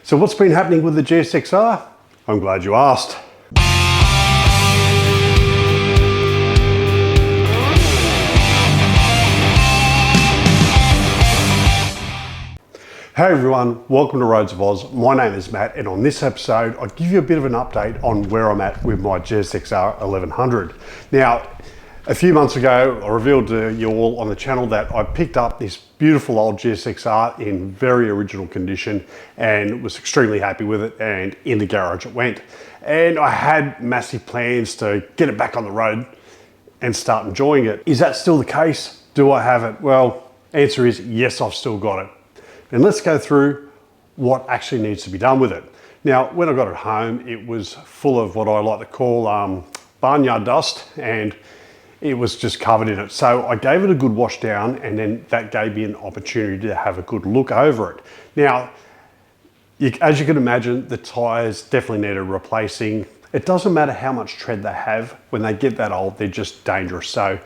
So what's been happening with the GSXR? I'm glad you asked. Hey everyone, welcome to Roads of Oz. My name is Matt, and on this episode, I'll give you a bit of an update on where I'm at with my GSXR1100. Now, a few months ago, I revealed to you all on the channel that I picked up this beautiful old GSXR in very original condition and was extremely happy with it, and in the garage it went. And I had massive plans to get it back on the road and start enjoying it. Is that still the case? Do I have it? Well, answer is yes, I've still got it. And let's go through what actually needs to be done with it. Now, when I got it home, it was full of what I like to call barnyard dust, and it was just covered in it. So I gave it a good wash down, and then that gave me an opportunity to have a good look over it. Now, as you can imagine, the tires definitely needed replacing. It doesn't matter how much tread they have, when they get that old, they're just dangerous. So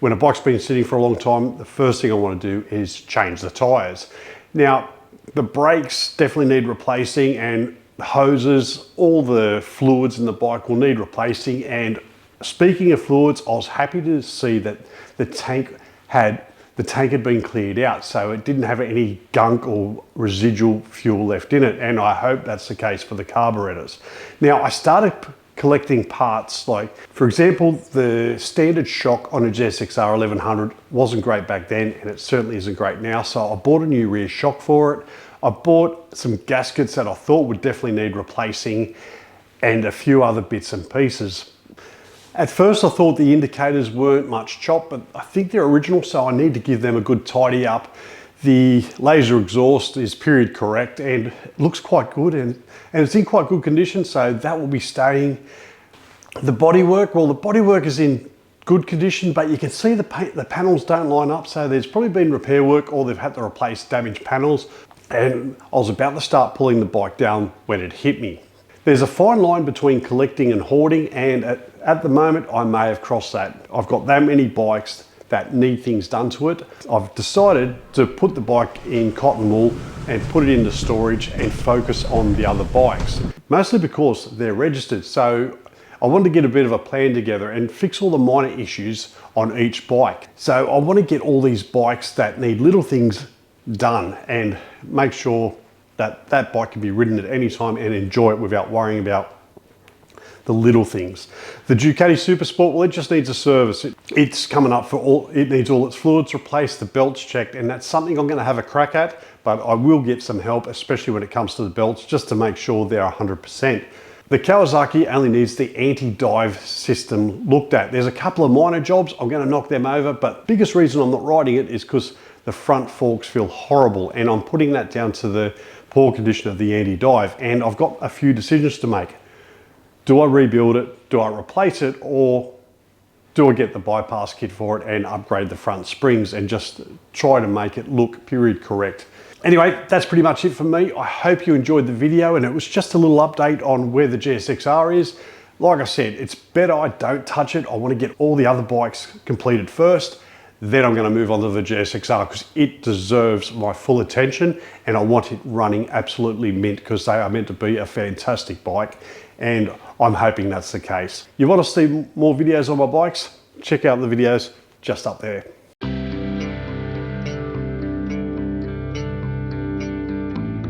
when a bike's been sitting for a long time, the first thing I want to do is change the tires. Now, the brakes definitely need replacing, and the hoses, all the fluids in the bike will need replacing. And speaking of fluids, I was happy to see that the tank had been cleared out, so it didn't have any gunk or residual fuel left in it, and I hope that's the case for the carburetors. Now, I started collecting parts, like for example, the standard shock on a GSXR1100 wasn't great back then, and it certainly isn't great now, so I bought a new rear shock for it. I bought some gaskets that I thought would definitely need replacing, and a few other bits and pieces. At first I thought the indicators weren't much chop, but I think they're original, so I need to give them a good tidy up. The laser exhaust is period correct and it looks quite good, and it's in quite good condition, so that will be staying. The bodywork, well, the bodywork is in good condition, but you can see the panels don't line up, so there's probably been repair work, or they've had to replace damaged panels, and I was about to start pulling the bike down when it hit me. There's a fine line between collecting and hoarding, and at the moment I may have crossed that. I've got that many bikes that need things done to it. I've decided to put the bike in cotton wool and put it into storage and focus on the other bikes, mostly because they're registered. So I wanted to get a bit of a plan together and fix all the minor issues on each bike. So I want to get all these bikes that need little things done and make sure that that bike can be ridden at any time and enjoy it without worrying about the little things. The Ducati Super Sport, well, it just needs a service. It's coming up for all, it needs all its fluids replaced, the belts checked, and that's something I'm going to have a crack at, but I will get some help, especially when it comes to the belts, just to make sure they're 100%. The Kawasaki only needs the anti-dive system looked at. There's a couple of minor jobs, I'm going to knock them over, but the biggest reason I'm not riding it is because the front forks feel horrible, and I'm putting that down to the poor condition of the anti-dive, and I've got a few decisions to make. Do I rebuild it? Do I replace it? Or do I get the bypass kit for it and upgrade the front springs and just try to make it look period correct? Anyway, that's pretty much it for me. I hope you enjoyed the video, and it was just a little update on where the GSXR is. Like I said, it's better I don't touch it. I want to get all the other bikes completed first. Then I'm going to move on to the GSXR because it deserves my full attention, and I want it running absolutely mint because they are meant to be a fantastic bike, and I'm hoping that's the case. You want to see more videos on my bikes? Check out the videos just up there.